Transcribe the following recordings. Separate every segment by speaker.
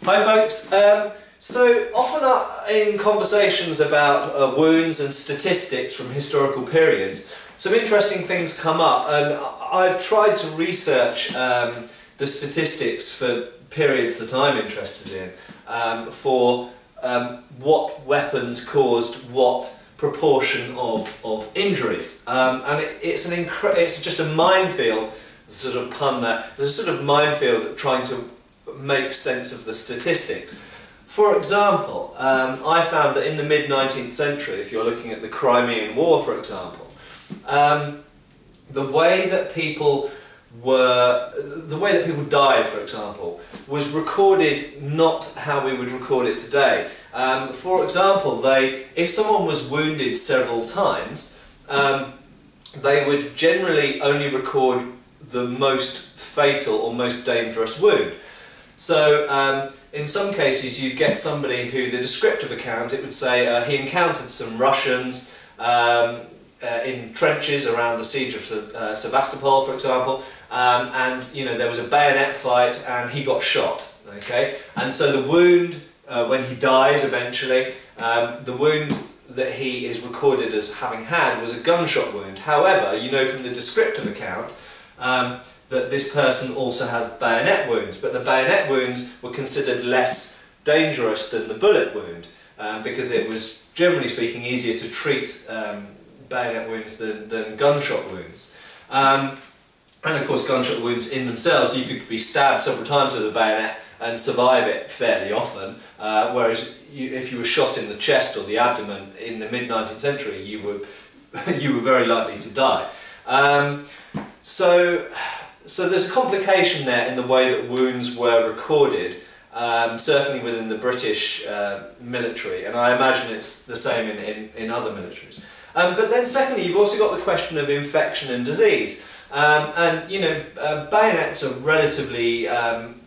Speaker 1: Hi folks, so often in conversations about wounds and statistics from historical periods, some interesting things come up, and I've tried to research the statistics for periods that I'm interested in for what weapons caused what proportion of injuries, and it's just a minefield, sort of pun there, there's a sort of minefield trying to make sense of the statistics. For example, I found that in the mid-19th century, if you're looking at the Crimean War, for example, the way that people died, for example, was recorded not how we would record it today. For example, if someone was wounded several times, they would generally only record the most fatal or most dangerous wound. So in some cases you'd get somebody who, the descriptive account, it would say he encountered some Russians in trenches around the siege of Sebastopol, for example, and there was a bayonet fight and he got shot. Okay, and so the wound, when he dies eventually, the wound that he is recorded as having had was a gunshot wound. However, you know from the descriptive account that this person also has bayonet wounds, but the bayonet wounds were considered less dangerous than the bullet wound, because it was, generally speaking, easier to treat bayonet wounds than gunshot wounds. And of course gunshot wounds in themselves, you could be stabbed several times with a bayonet and survive it fairly often, whereas if you were shot in the chest or the abdomen in the mid-19th century, you were very likely to die. So there's a complication there in the way that wounds were recorded, certainly within the British military, and I imagine it's the same in other militaries. But then secondly, you've also got the question of infection and disease. Bayonets are relatively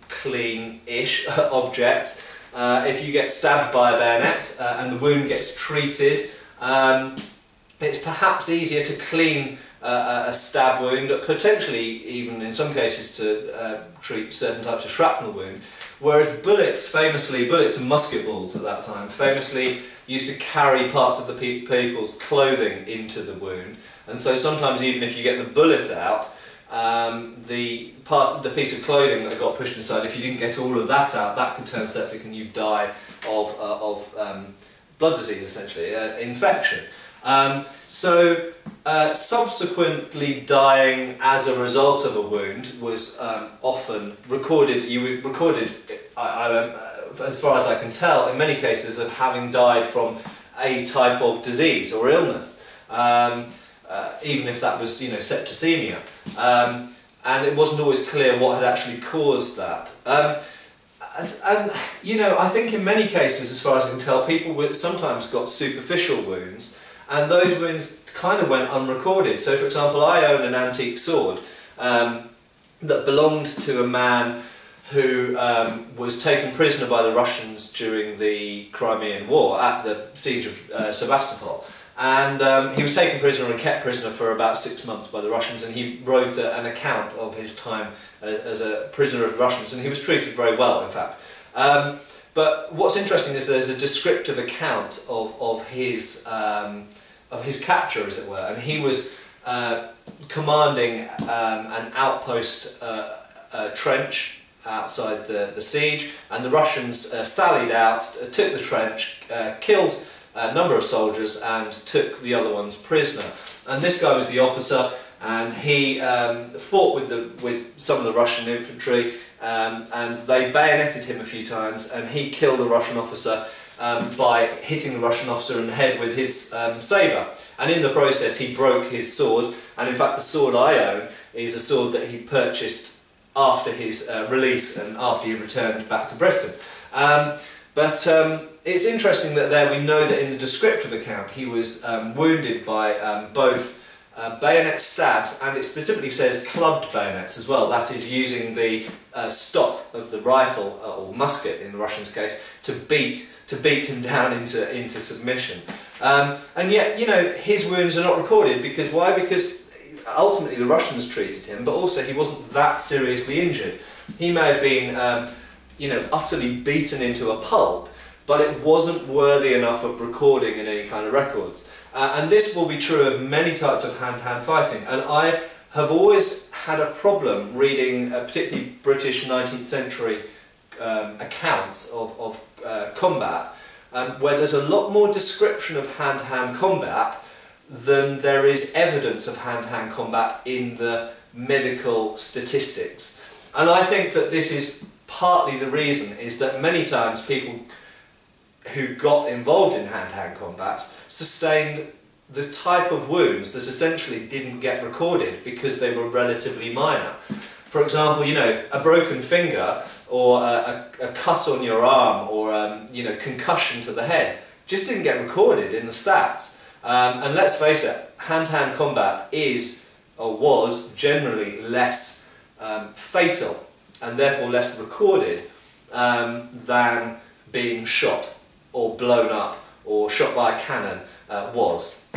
Speaker 1: clean-ish objects. If you get stabbed by a bayonet and the wound gets treated, it's perhaps easier to clean a stab wound, potentially even in some cases to treat certain types of shrapnel wound, whereas bullets and musket balls at that time famously used to carry parts of the people's clothing into the wound, and so sometimes even if you get the bullet out, the piece of clothing that got pushed inside, if you didn't get all of that out, that could turn septic and you die of blood disease, essentially, infection. Subsequently dying as a result of a wound was often recorded. As far as I can tell, in many cases of having died from a type of disease or illness, even if that was, septicemia, and it wasn't always clear what had actually caused that. I think in many cases, as far as I can tell, people sometimes got superficial wounds, and those wounds kind of went unrecorded. So, for example, I own an antique sword that belonged to a man who was taken prisoner by the Russians during the Crimean War at the siege of Sebastopol. And he was taken prisoner and kept prisoner for about 6 months by the Russians, and he wrote an account of his time as a prisoner of the Russians, and he was treated very well, in fact. But what's interesting is there's a descriptive account of his capture, as it were, and he was commanding an outpost trench outside the siege, and the Russians sallied out, took the trench, killed a number of soldiers and took the other ones prisoner. And this guy was the officer, and he fought with some of the Russian infantry, and they bayoneted him a few times, and he killed a Russian officer by hitting the Russian officer in the head with his sabre. And in the process he broke his sword, and in fact the sword I own is a sword that he purchased after his release and after he returned back to Britain. It's interesting that there we know that in the descriptive account he was wounded by both bayonet stabs, and it specifically says clubbed bayonets as well, that is using the stock of the rifle, or musket in the Russians' case, to beat him down into submission. And yet, his wounds are not recorded, because why? Because ultimately the Russians treated him, but also he wasn't that seriously injured. He may have been you know, utterly beaten into a pulp, but it wasn't worthy enough of recording in any kind of records. And this will be true of many types of hand-to-hand fighting. And I have always had a problem reading particularly British 19th century accounts of combat, where there's a lot more description of hand-to-hand combat than there is evidence of hand-to-hand combat in the medical statistics. And I think that this is partly the reason, is that many times people who got involved in hand-to-hand combats sustained the type of wounds that essentially didn't get recorded because they were relatively minor. For example, you know, a broken finger or a cut on your arm or you know, concussion to the head just didn't get recorded in the stats. And let's face it, hand-to-hand combat is, or was, generally less fatal and therefore less recorded than being shot or blown up or shot by a cannon was.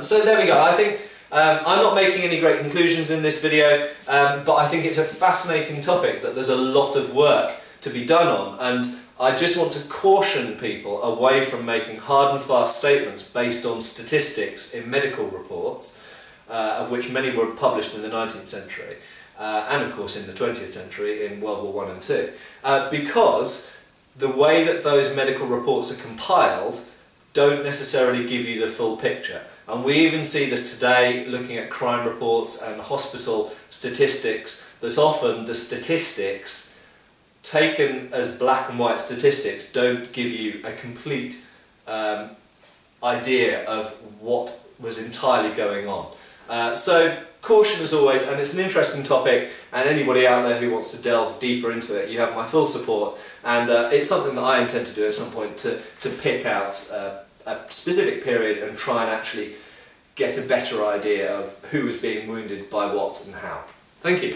Speaker 1: So there we go. I think I'm not making any great conclusions in this video, but I think it's a fascinating topic that there's a lot of work to be done on, and I just want to caution people away from making hard and fast statements based on statistics in medical reports, of which many were published in the 19th century, and of course in the 20th century in World War I and II, because the way that those medical reports are compiled don't necessarily give you the full picture. And we even see this today looking at crime reports and hospital statistics, that often the statistics taken as black and white statistics don't give you a complete idea of what was entirely going on. So caution as always, and it's an interesting topic, and anybody out there who wants to delve deeper into it, you have my full support, and it's something that I intend to do at some point, to pick out a specific period and try and actually get a better idea of who was being wounded by what and how. Thank you.